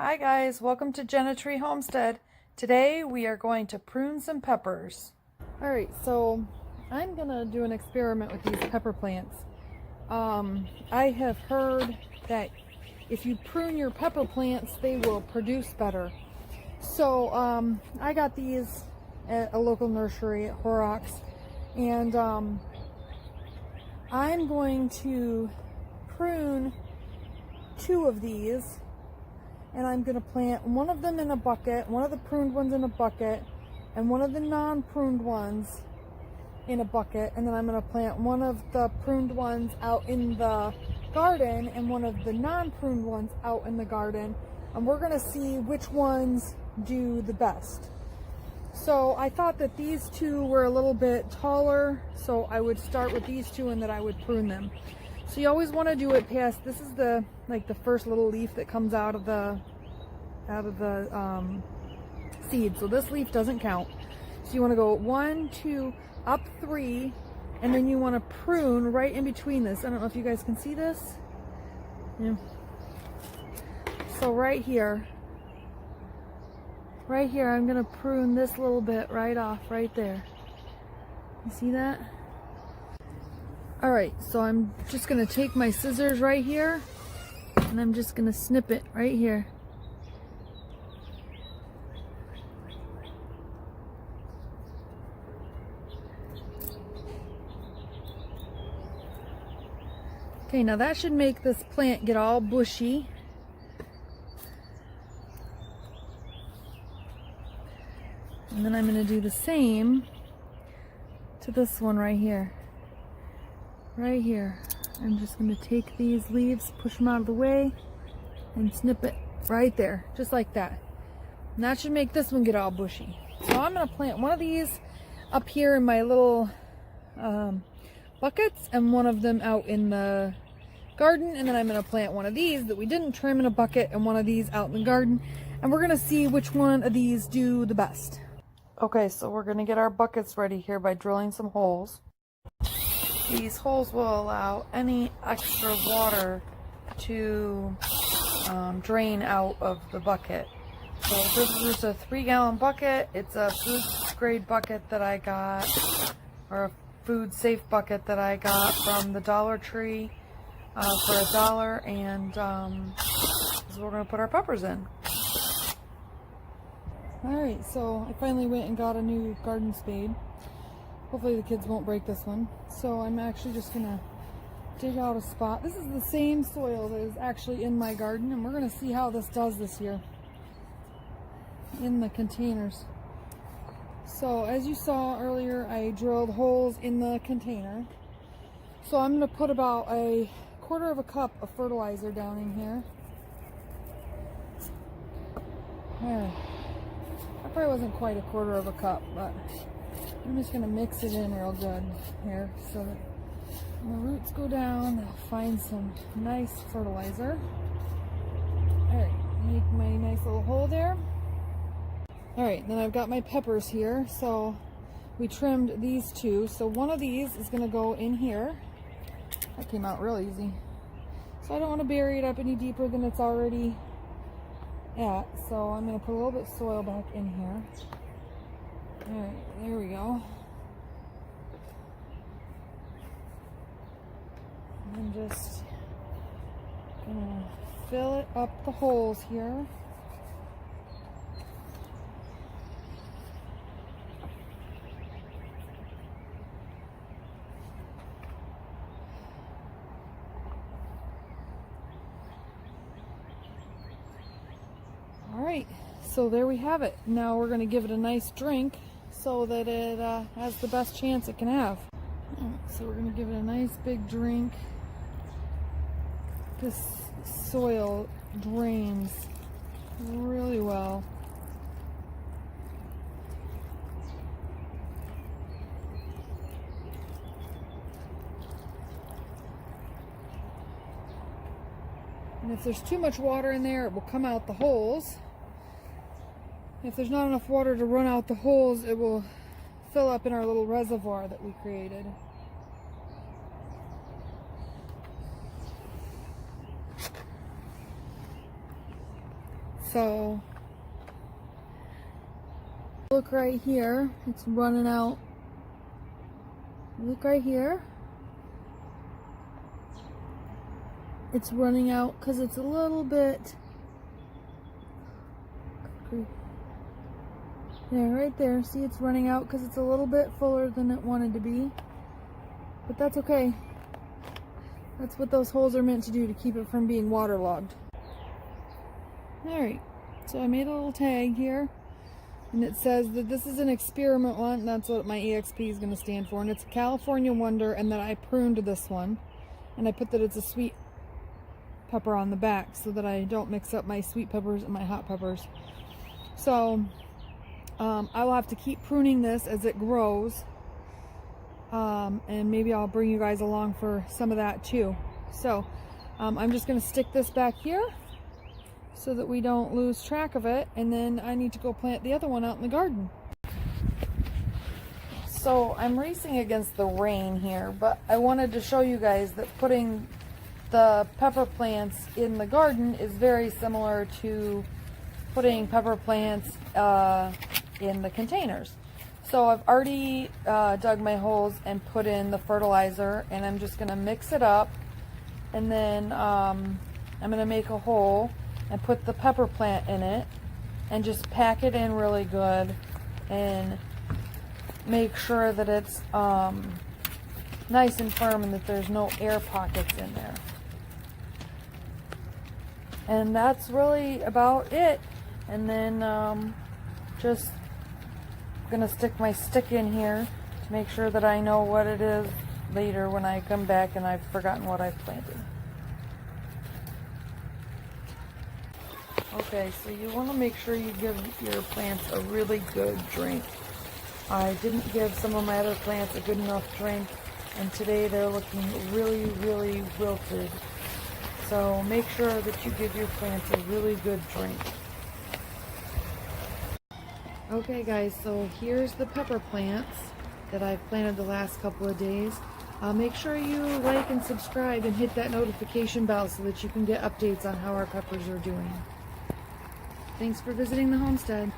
Hi guys, welcome to Jenna Tree Homestead. Today we are going to prune some peppers. Alright, so I'm gonna do an experiment with these pepper plants. I have heard that if you prune your pepper plants, they will produce better. So I got these at a local nursery at Horrocks, and I'm going to prune 2 of these. And I'm going to plant one of them in a bucket, one of the pruned ones in a bucket, and one of the non-pruned ones in a bucket. And then I'm going to plant one of the pruned ones out in the garden and one of the non-pruned ones out in the garden. And we're going to see which ones do the best. So I thought that these 2 were a little bit taller, so I would start with these 2 and then I would prune them. So you always want to do it past, this is the first little leaf that comes out of the seed. So this leaf doesn't count. So you want to go 1, 2, up 3, and then you want to prune right in between this. I don't know if you guys can see this. Yeah. So right here, I'm going to prune this little bit right off right there. You see that? Alright, so I'm just going to take my scissors right here, and I'm just going to snip it right here. Okay, now that should make this plant get all bushy. And then I'm going to do the same to this one right here. Right here. I'm just going to take these leaves, push them out of the way, and snip it right there, just like that. And that should make this one get all bushy. So I'm going to plant one of these up here in my little buckets and one of them out in the garden, and then I'm going to plant one of these that we didn't trim in a bucket and one of these out in the garden, and we're going to see which one of these do the best. Okay, so we're going to get our buckets ready here by drilling some holes. These holes will allow any extra water to drain out of the bucket. So this is just a 3-gallon bucket. It's a food grade bucket that I got, or a food safe bucket that I got from the Dollar Tree for $1, and this is what we're going to put our peppers in. Alright, so I finally went and got a new garden spade. Hopefully the kids won't break this one. So I'm actually just going to dig out a spot. This is the same soil that is actually in my garden, and we're going to see how this does this year in the containers. So as you saw earlier, I drilled holes in the container. So I'm going to put about a 1/4 cup of fertilizer down in here. There. That probably wasn't quite a 1/4 cup, but I'm just going to mix it in real good here so that when the roots go down, they'll find some nice fertilizer. Alright, make my nice little hole there. Alright, then I've got my peppers here. So we trimmed these 2. So one of these is going to go in here. That came out real easy. So I don't want to bury it up any deeper than it's already at. So I'm going to put a little bit of soil back in here. Alright, there we go. And I'm just gonna fill it up the holes here. Alright, so there we have it. Now we're going to give it a nice drink so that it has the best chance it can have. So we're going to give it a nice big drink. This soil drains really well. And if there's too much water in there, it will come out the holes. If there's not enough water to run out the holes, it will fill up in our little reservoir that we created. So look right here, it's running out. Look right here. It's running out because it's a little bit, yeah, right there. See, it's running out because it's a little bit fuller than it wanted to be. But that's okay. That's what those holes are meant to do, to keep it from being waterlogged. Alright, so I made a little tag here. And it says that this is an experiment one. That's what my EXP is going to stand for. And it's a California Wonder, and that I pruned this one. And I put that it's a sweet pepper on the back so that I don't mix up my sweet peppers and my hot peppers. So I will have to keep pruning this as it grows. And maybe I'll bring you guys along for some of that too. So I'm just going to stick this back here so that we don't lose track of it, and then I need to go plant the other one out in the garden. So I'm racing against the rain here, but I wanted to show you guys that putting the pepper plants in the garden is very similar to putting pepper plants in the containers. So I've already dug my holes and put in the fertilizer, and I'm just going to mix it up, and then I'm going to make a hole and put the pepper plant in it and just pack it in really good and make sure that it's nice and firm and that there's no air pockets in there. And that's really about it. And then just gonna stick my stick in here to make sure that I know what it is later when I come back and I've forgotten what I've planted. Okay, so you want to make sure you give your plants a really good drink. I didn't give some of my other plants a good enough drink, and today they're looking really, really wilted. So make sure that you give your plants a really good drink. Okay guys, so here's the pepper plants that I've planted the last couple of days. Make sure you like and subscribe and hit that notification bell so that you can get updates on how our peppers are doing. Thanks for visiting the homestead.